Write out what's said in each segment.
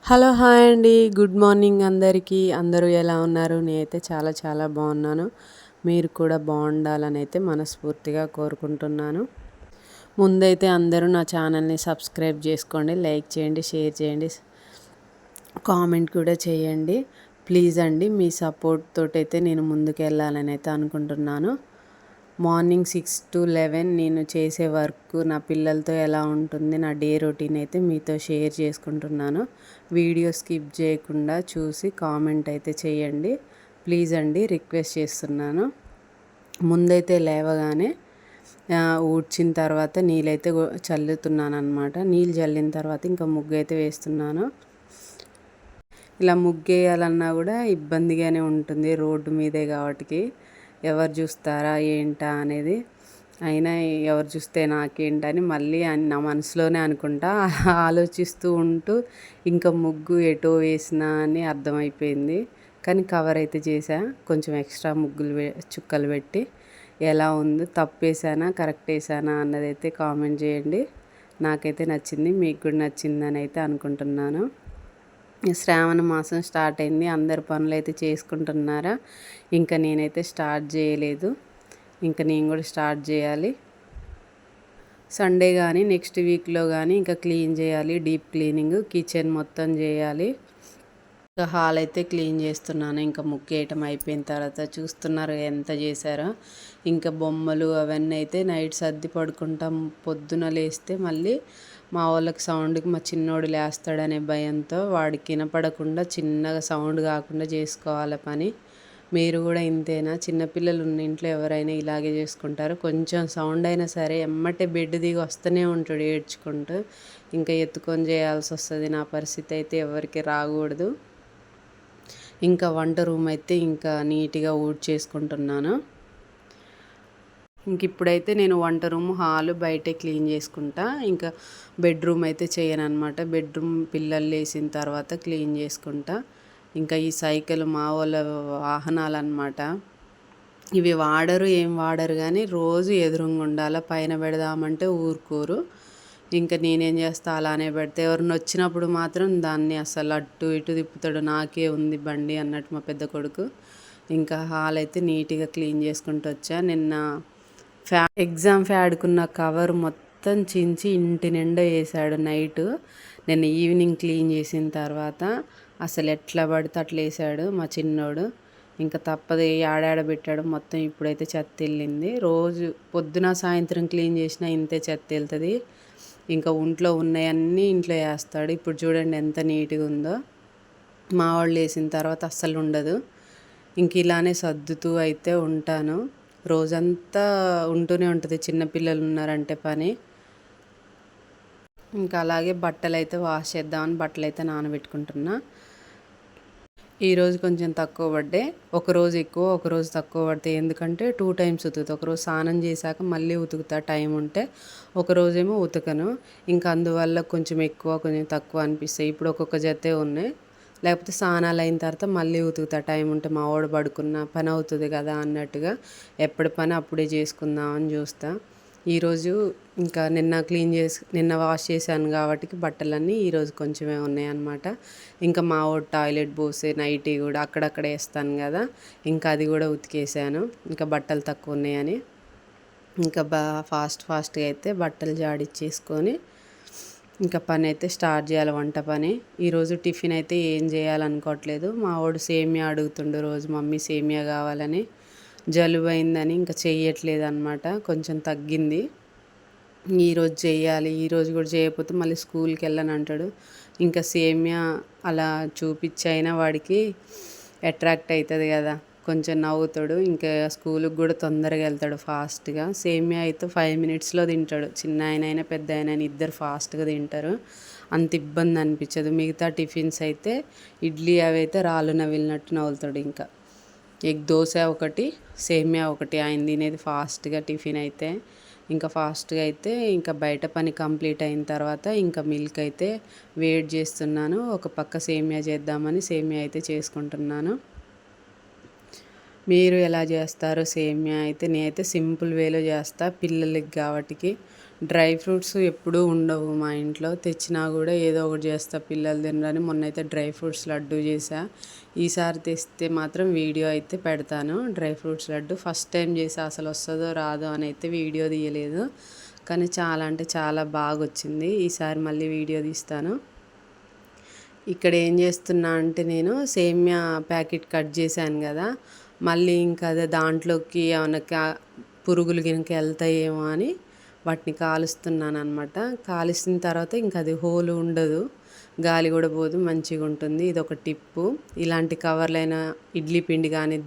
Hello hi అండి. Good morning అందరికీ. అందరూ ఎలా ఉన్నారు? నేనైతే చాలా చాలా బాగున్నాను. మీరు కూడా బాగుండాలని అయితే మనస్ఫూర్తిగా కోరుకుంటున్నాను. ముందైతే అందరూ నా ఛానల్ని సబ్స్క్రైబ్ చేసుకోండి, లైక్ చేయండి, షేర్ చేయండి, కామెంట్ కూడా చేయండి. ప్లీజ్ అండి, మీ సపోర్ట్ తోటైతే నేను ముందుకెళ్ళాలని అయితే అనుకుంటున్నాను. మార్నింగ్ 6 to 11 నేను చేసే వర్క్ నా పిల్లలతో ఎలా ఉంటుంది, నా డే రొటీన్ అయితే మీతో షేర్ చేసుకుంటున్నాను. వీడియో స్కిప్ చేయకుండా చూసి కామెంట్ అయితే చేయండి. ప్లీజ్ అండి, రిక్వెస్ట్ చేస్తున్నాను. ముందైతే లేవగానే ఊడ్చిన తర్వాత నీళ్ళైతే చల్లుతున్నాను అనమాట. నీళ్ళు చల్లిన తర్వాత ఇంకా ముగ్గు అయితే వేస్తున్నాను. ఇలా ముగ్గేయాలన్నా కూడా ఇబ్బందిగానే ఉంటుంది, రోడ్డు మీదే కాబట్టి ఎవరు చూస్తారా ఏంటా అనేది. అయినా ఎవరు చూస్తే నాకేంటని మళ్ళీ నా మనసులోనే అనుకుంటా ఆలోచిస్తూ ఉంటూ ఇంకా ముగ్గు ఎటో వేసినా అని అర్థమైపోయింది. కానీ కవర్ అయితే చేసా, కొంచెం ఎక్స్ట్రా ముగ్గులు చుక్కలు పెట్టి. ఎలా ఉంది, తప్పు వేసానా కరెక్ట్ వేసానా అన్నది అయితే కామెంట్ చేయండి. నాకైతే నచ్చింది, మీకు కూడా నచ్చిందని అయితే అనుకుంటున్నాను. శ్రావణ మాసం స్టార్ట్ అయింది, అందరు పనులు అయితే చేసుకుంటున్నారా? ఇంకా నేనైతే స్టార్ట్ చేయలేదు, ఇంకా నేను కూడా స్టార్ట్ చేయాలి. సండే కానీ నెక్స్ట్ వీక్లో కానీ ఇంకా క్లీన్ చేయాలి, డీప్ క్లీనింగ్ కిచెన్ మొత్తం చేయాలి. ఇంకా హాల్ అయితే క్లీన్ చేస్తున్నాను. ఇంకా ముగ్గేయటం అయిపోయిన తర్వాత చూస్తున్నారు ఎంత చేశారో. ఇంకా బొమ్మలు అవన్నీ అయితే నైట్ సర్ది పడుకుంటాం. పొద్దున లేస్తే మళ్ళీ మా వాళ్ళకి సౌండ్కి మా చిన్నోడు లేస్తాడనే భయంతో వాడికి వినపడకుండా చిన్నగా సౌండ్ కాకుండా చేసుకోవాలి పని. మీరు కూడా ఇంతేనా? చిన్నపిల్లలు ఉన్న ఇంట్లో ఎవరైనా ఇలాగే చేసుకుంటారు. కొంచెం సౌండ్ అయినా సరే ఎమ్మటే బెడ్ దిగి వస్తూనే ఉంటాడు ఏడ్చుకుంటూ. ఇంకా ఎత్తుకొని చేయాల్సి వస్తుంది. నా పరిస్థితి అయితే ఎవరికి రాకూడదు. ఇంకా వంట రూమ్ అయితే ఇంకా నీట్గా ఊడ్చేసుకుంటున్నాను. ఇంక ఇప్పుడైతే నేను వంట రూమ్, హాలు బయటే క్లీన్ చేసుకుంటా. ఇంకా బెడ్రూమ్ అయితే చేయను అనమాట. బెడ్రూమ్ పిల్లలు లేసిన తర్వాత క్లీన్ చేసుకుంటా. ఇంకా ఈ సైకిల్ మా వాళ్ళ వాహనాలు అనమాట. ఇవి వాడరు, ఏం వాడరు, కానీ రోజు ఎదురుగా ఉండాలి. పైన పెడదామంటే ఊరుకోరు. ఇంకా నేనేం చేస్తా, అలానే పెడితే ఎవరిని వచ్చినప్పుడు మాత్రం దాన్ని అసలు అటు ఇటు తిప్పుతాడు. నాకే ఉంది బండి అన్నట్టు మా పెద్ద కొడుకు. ఇంకా హాల్ అయితే నీట్గా క్లీన్ చేసుకుంటూ వచ్చా. నిన్న ఎగ్జామ్ ఫ్యాడ్కున్న కవర్ మొత్తం చించి ఇంటి నిండా వేసాడు నైట్. నిన్న ఈవినింగ్ క్లీన్ చేసిన తర్వాత అసలు ఎట్లా పడితే అట్లా వేసాడు మా చిన్నోడు. ఇంకా తప్పదు, ఆడాడ పెట్టాడు మొత్తం. ఇప్పుడైతే చెత్త వెళ్ళింది. రోజు పొద్దున సాయంత్రం క్లీన్ చేసినా ఇంతే చెత్త వెళ్తుంది. ఇంకా ఒంట్లో ఉన్నాయన్నీ ఇంట్లో వేస్తాడు. ఇప్పుడు చూడండి ఎంత నీట్గా ఉందో. మా వాళ్ళు వేసిన తర్వాత అస్సలు ఉండదు. ఇంక ఇలానే సర్దుతూ అయితే ఉంటాను. రోజంతా ఉంటూనే ఉంటుంది చిన్నపిల్లలు ఉన్నారంటే పని. ఇంకా అలాగే బట్టలు అయితే వాష్ చేద్దామని బట్టలు అయితే నానబెట్టుకుంటున్నా. ఈరోజు కొంచెం తక్కువ పడ్డాయి. ఒకరోజు ఎక్కువ ఒకరోజు తక్కువ పడతాయి. ఎందుకంటే 2 times ఉతుకుతా. ఒకరోజు స్నానం చేశాక మళ్ళీ ఉతుకుతా టైం ఉంటే, ఒకరోజేమో ఉతకను. ఇంకా అందువల్ల కొంచెం ఎక్కువ కొంచెం తక్కువ అనిపిస్తాయి. ఇప్పుడు ఒక్కొక్క జతే ఉన్నాయి. లేకపోతే స్నానాలు అయిన తర్వాత మళ్ళీ ఉతుకుతా టైం ఉంటే. మా వాడు పడుకున్న పని అవుతుంది కదా అన్నట్టుగా ఎప్పటి పని అప్పుడే చేసుకుందామని చూస్తా. ఈరోజు ఇంకా నిన్న వాష్ చేశాను కాబట్టి బట్టలన్నీ ఈరోజు కొంచెమే ఉన్నాయన్నమాట. ఇంకా మా వాడు టాయిలెట్ పోసే నైటీ కూడా అక్కడక్కడ వేస్తాను కదా, ఇంకా అది కూడా ఉతికేసాను. ఇంకా బట్టలు తక్కువ ఉన్నాయని ఇంకా ఫాస్ట్గా అయితే బట్టలు జాడిచ్చేసుకొని ఇంకా పని అయితే స్టార్ట్ చేయాలి, వంట పని. ఈరోజు టిఫిన్ అయితే ఏం చేయాలనుకోవట్లేదు. మా వాడు సేమియా అడుగుతుండు రోజు, మమ్మీ సేమియా కావాలని. జలుబు అయిందని ఇంకా చెయ్యట్లేదు అనమాట, కొంచెం తగ్గింది. ఈరోజు చేయాలి. ఈరోజు కూడా చేయకపోతే మళ్ళీ స్కూల్కి వెళ్ళని అంటాడు. ఇంకా సేమియా అలా చూపించైనా వాడికి అట్రాక్ట్ అవుతుంది కదా, కొంచెం నవ్వుతాడు. ఇంకా స్కూల్కి కూడా తొందరగా వెళ్తాడు ఫాస్ట్గా. సేమియా అయితే 5 minutesలో తింటాడు. చిన్న ఆయన పెద్ద ఆయన ఇద్దరు ఫాస్ట్గా తింటారు, అంత ఇబ్బంది అనిపించదు. మిగతా టిఫిన్స్ అయితే ఇడ్లీ అవి అయితే రాళ్ళు నవిలినట్టు నవ్వుతాడు. ఇంకా ఎగ్ దోశ ఒకటి, సేమియా ఒకటి ఆయన తినేది ఫాస్ట్గా టిఫిన్ అయితే. ఇంకా ఫాస్ట్గా అయితే ఇంకా బయట పని కంప్లీట్ అయిన తర్వాత ఇంకా మిల్క్ అయితే వేడి చేస్తున్నాను. ఒక పక్క సేమియా చేద్దామని సేమియా అయితే చేసుకుంటున్నాను. మీరు ఎలా చేస్తారు సేమియా? అయితే నేనైతే సింపుల్ వేలో చేస్తా, పిల్లలకి కాబట్టి డ్రై ఫ్రూట్స్ ఎప్పుడూ ఉండవు మా ఇంట్లో. తెచ్చినా కూడా ఏదో ఒకటి చేస్తా పిల్లలు తినరని. మొన్నైతే డ్రై ఫ్రూట్స్ లడ్డు చేసా. ఈసారి తెస్తే మాత్రం వీడియో అయితే పెడతాను. Dry fruits laddu first time చేసా. అసలు వస్తుందో రాదో అని అయితే వీడియో తీయలేదు. కానీ చాలా అంటే చాలా బాగా వచ్చింది. ఈసారి మళ్ళీ వీడియో తీస్తాను. ఇక్కడ ఏం చేస్తున్నా అంటే నేను సేమ్యా ప్యాకెట్ కట్ చేశాను కదా, మళ్ళీ ఇంకా అదే దాంట్లోకి ఏమైనా పురుగులు గినక వెళ్తాయేమో అని వాటిని కాలుస్తున్నాను అనమాట. కాలుస్తున్న తర్వాత ఇంకా అది హోల్ ఉండదు, గాలి కూడా పోదు, మంచిగా ఉంటుంది. ఇది ఒక టిప్పు. ఇలాంటి కవర్లైనా ఇడ్లీ పిండి కానీ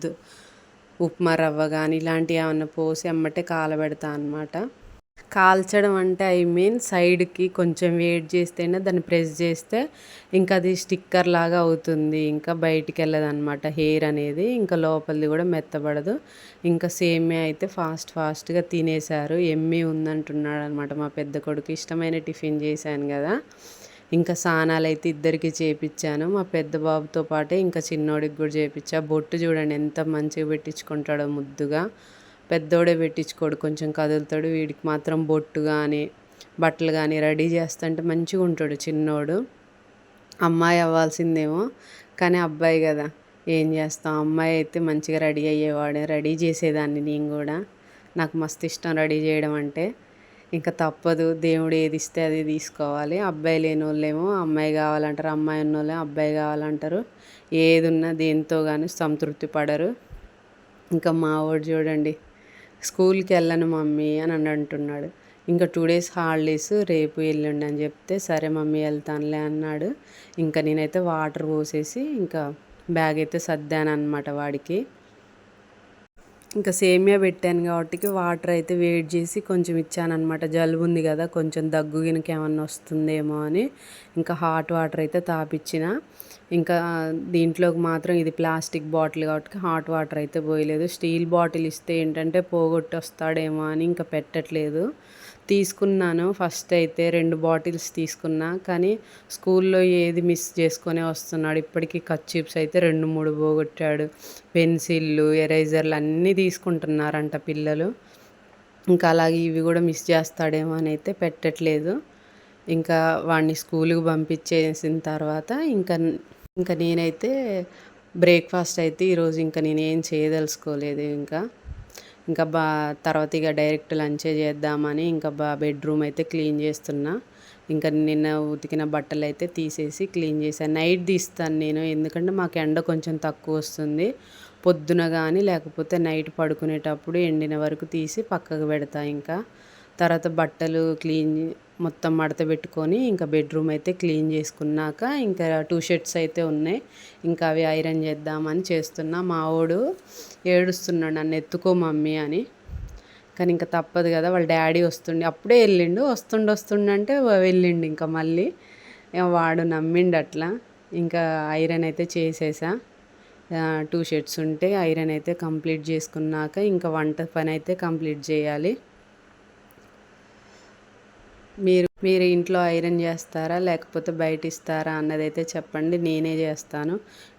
ఉప్మా రవ్వ కానీ ఇలాంటివి ఏమన్నా పోసి అమ్మటే కాలబెడతా అనమాట. కాల్చడం అంటే సైడ్కి కొంచెం వేడి చేస్తేనే దాన్ని ప్రెస్ చేస్తే ఇంకా అది స్టిక్కర్ లాగా అవుతుంది. ఇంకా బయటికి వెళ్ళదన్నమాట హెయిర్ అనేది. ఇంకా లోపలిది కూడా మెత్తబడదు. ఇంకా సేమియా అయితే ఫాస్ట్గా తినేశారు. ఎమ్మి ఉందంటున్నాడు అనమాట మా పెద్ద కొడుకు. ఇష్టమైన టిఫిన్ చేశాను కదా. ఇంకా స్నానాలు అయితే ఇద్దరికి చేపించాను. మా పెద్ద బాబుతో పాటే ఇంకా చిన్నోడికి కూడా చేపించా. బొట్టు చూడండి ఎంత మంచిగా పెట్టించుకుంటాడో ముద్దుగా. పెద్దోడే పెట్టించుకోడు, కొంచెం కదులుతాడు. వీడికి మాత్రం బొట్టు కానీ బట్టలు కానీ రెడీ చేస్తుంటే మంచిగా ఉంటాడు చిన్నోడు. అమ్మాయి అవ్వాల్సిందేమో కానీ అబ్బాయి కదా, ఏం చేస్తాం. అమ్మాయి అయితే మంచిగా రెడీ అయ్యేవాడు, రెడీ చేసేదాన్ని నేను కూడా. నాకు మస్తు ఇష్టం రెడీ చేయడం అంటే. ఇంకా తప్పదు, దేవుడు ఏది ఇస్తే అది తీసుకోవాలి. అబ్బాయి లేని వాళ్ళేమో అమ్మాయి కావాలంటారు, అమ్మాయి ఉన్న వాళ్ళేమో అబ్బాయి కావాలంటారు. ఏది ఉన్నా దేంతో కానీ సంతృప్తి పడరు. ఇంకా మా వాడు చూడండి, స్కూల్కి వెళ్ళను మమ్మీ అని అంటున్నాడు. ఇంకా 2 days హాలిడేస్, రేపు ఎల్లుండి అని చెప్తే సరే మమ్మీ వెళ్తానులే అన్నాడు. ఇంకా నేనైతే వాటర్ పోసేసి ఇంకా బ్యాగ్ అయితే సర్దాను అనమాట వాడికి. ఇంకా సేమియా పెట్టాను కాబట్టి వాటర్ అయితే వేడి చేసి కొంచెం ఇచ్చానమాట. జలుబు ఉంది కదా, కొంచెం దగ్గు గినక ఏమన్నా వస్తుందేమో అని ఇంకా హాట్ వాటర్ అయితే తాపిచ్చిన. ఇంకా దీంట్లోకి మాత్రం ఇది ప్లాస్టిక్ బాటిల్ కాబట్టి హాట్ వాటర్ అయితే పోయలేదు. స్టీల్ బాటిల్ ఇస్తే ఏంటంటే పోగొట్టి వస్తాడేమో అని ఇంకా పెట్టట్లేదు. తీసుకున్నాను ఫస్ట్ అయితే 2 బాటిల్స్ తీసుకున్నా, కానీ స్కూల్లో ఏది మిస్ చేసుకొని వస్తున్నాడు. ఇప్పటికీ కర్చీప్స్ అయితే 2-3 పోగొట్టాడు. పెన్సిళ్ళు, ఎరేజర్లు అన్నీ తీసుకుంటున్నారంట పిల్లలు. ఇంకా అలాగే ఇవి కూడా మిస్ చేస్తాడేమో అని అయితే పెట్టట్లేదు. ఇంకా వాడిని స్కూల్కి పంపించేసిన తర్వాత ఇంకా నేనైతే బ్రేక్ఫాస్ట్ అయితే ఈరోజు ఇంకా నేనేం చేయదలుచుకోలేదు. ఇంకా తర్వాత ఇక డైరెక్ట్ లంచే చేద్దామని ఇంకా బెడ్రూమ్ అయితే క్లీన్ చేస్తున్నా. ఇంకా నిన్న ఉతికిన బట్టలు అయితే తీసేసి క్లీన్ చేశాను. నైట్ తీస్తాను నేను, ఎందుకంటే మాకు ఎండ కొంచెం తక్కువ వస్తుంది. పొద్దున కానీ లేకపోతే నైట్ పడుకునేటప్పుడు ఎండిన వరకు తీసి పక్కకు పెడతా. ఇంకా తర్వాత బట్టలు మొత్తం మడత పెట్టుకొని ఇంకా బెడ్రూమ్ అయితే క్లీన్ చేసుకున్నాక ఇంకా 2 షర్ట్స్ అయితే ఉన్నాయి. ఇంకా అవి ఐరన్ చేద్దామని చేస్తున్నా. మా వాడు ఏడుస్తున్నాడు నన్ను ఎత్తుకో మమ్మీ అని. కానీ ఇంకా తప్పదు కదా, వాళ్ళ డాడీ అప్పుడే వెళ్ళిండు. వస్తుండంటే వెళ్ళిండు. ఇంకా మళ్ళీ వాడు నమ్మిండు అట్లా. ఇంకా ఐరన్ అయితే చేసేసా. 2 షర్ట్స్ ఉంటే ఐరన్ అయితే కంప్లీట్ చేసుకున్నాక ఇంకా వంట పని అయితే కంప్లీట్ చేయాలి. మీరు ఇంట్లో ఐరన్ చేస్తారా లేకపోతే బయట ఇస్తారా అన్నదైతే చెప్పండి. నేనే చేస్తాను.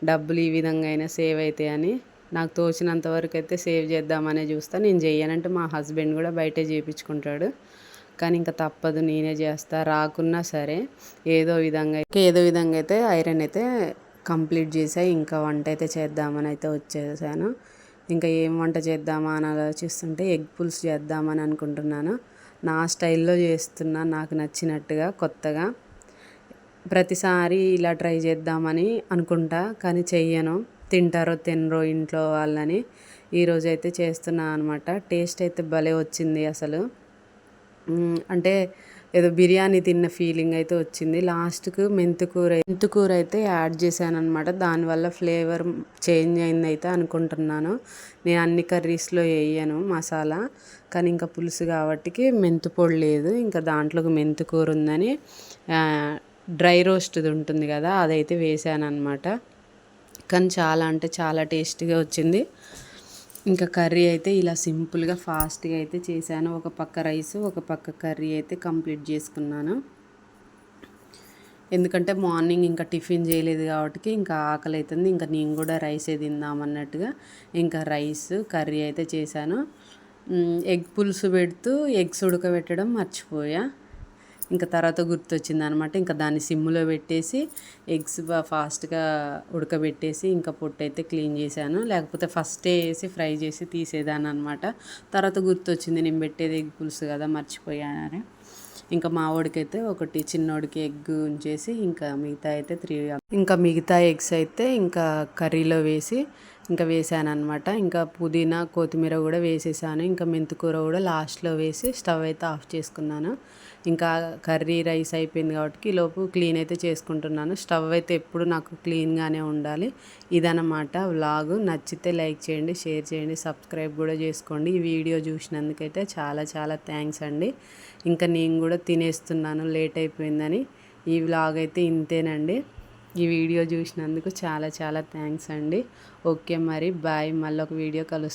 డబ్బులు ఈ విధంగా అయినా సేవ్ అవుతాయని నాకు తోచినంత వరకు అయితే సేవ్ చేద్దామనే చూస్తాను. నేను చెయ్యనంటే మా హస్బెండ్ కూడా బయటే చేయించుకుంటాడు. కానీ ఇంకా తప్పదు, నేనే చేస్తా. రాకున్నా సరే ఏదో విధంగా అయితే ఐరన్ అయితే కంప్లీట్ చేసాయి. ఇంకా వంట అయితే చేద్దామని అయితే వచ్చేసాను. ఇంకా ఏం వంట చేద్దామా అని ఆలోచిస్తుంటే ఎగ్ పులుసు చేద్దామని అనుకుంటున్నాను. నా స్టైల్లో చేస్తున్నా, నాకు నచ్చినట్టుగా కొత్తగా. ప్రతిసారి ఇలా ట్రై చేద్దామని అనుకుంటా కానీ చెయ్యను. తింటారో తినరో ఇంట్లో వాళ్ళని. ఈరోజైతే చేస్తున్నా అనమాట. టేస్ట్ అయితే భలే వచ్చింది అసలు. అంటే ఏదో బిర్యానీ తిన్న ఫీలింగ్ అయితే వచ్చింది. లాస్ట్కు మెంతుకూర అయితే యాడ్ చేశాను అనమాట. దానివల్ల ఫ్లేవర్ చేంజ్ అయింది అయితే అనుకుంటున్నాను. నేను అన్ని కర్రీస్లో వేయను మసాలా, కానీ ఇంకా పులుసు కాబట్టికి మెంతు పొడి లేదు. ఇంకా దాంట్లోకి మెంతుకూర ఉందని డ్రై రోస్ట్ది ఉంటుంది కదా, అదైతే వేసాను అనమాట. కానీ చాలా అంటే చాలా టేస్టీగా వచ్చింది. ఇంకా కర్రీ అయితే ఇలా సింపుల్గా ఫాస్ట్గా అయితే చేశాను. ఒక పక్క రైస్, ఒక పక్క కర్రీ అయితే కంప్లీట్ చేసుకున్నాను. ఎందుకంటే మార్నింగ్ ఇంకా టిఫిన్ చేయలేదు కాబట్టి ఇంకా ఆకలి అవుతుంది. ఇంకా నేను కూడా రైసే తిందామన్నట్టుగా ఇంకా రైస్ కర్రీ అయితే చేశాను. ఎగ్ పులుసు పెడుతూ ఎగ్స్ ఉడకబెట్టడం మర్చిపోయా. ఇంకా తర్వాత గుర్తొచ్చిందనమాట. ఇంకా దాన్ని సిమ్ములో పెట్టేసి ఎగ్స్ ఫాస్ట్గా ఉడకబెట్టేసి ఇంకా పొట్టయితే క్లీన్ చేశాను. లేకపోతే ఫస్టే వేసి ఫ్రై చేసి తీసేదాన్ని అనమాట. తర్వాత గుర్తొచ్చింది నేను పెట్టేది ఎగ్ పులుసు కదా మర్చిపోయానని. ఇంకా మా వాడికైతే ఒకటి చిన్నోడికి ఎగ్ ఉంచేసి ఇంకా మిగతా అయితే ఇంకా మిగతా ఎగ్స్ అయితే ఇంకా కర్రీలో వేసి ఇంకా వేసాను అనమాట. ఇంకా పుదీనా కొత్తిమీర కూడా వేసేసాను. ఇంకా మెంతికూర కూడా లాస్ట్లో వేసి స్టవ్ అయితే ఆఫ్ చేసుకున్నాను. ఇంకా కర్రీ రైస్ అయిపోయింది కాబట్టి ఈలోపు క్లీన్ అయితే చేసుకుంటున్నాను. స్టవ్ అయితే ఎప్పుడు నాకు క్లీన్గానే ఉండాలి. ఇదన్నమాట వ్లాగ్. నచ్చితే లైక్ చేయండి, షేర్ చేయండి, సబ్స్క్రైబ్ కూడా చేసుకోండి. ఈ వీడియో చూసినందుకైతే చాలా చాలా థ్యాంక్స్ అండి. ఇంకా నేను కూడా తినేస్తున్నాను లేట్ అయిపోయిందని. ఈ వ్లాగ్ అయితే ఇంతేనండి. ఈ వీడియో చూసినందుకు చాలా చాలా థ్యాంక్స్ అండి. ఓకే మరి బాయ్. మళ్ళీ ఒక వీడియో కలుస్తాను.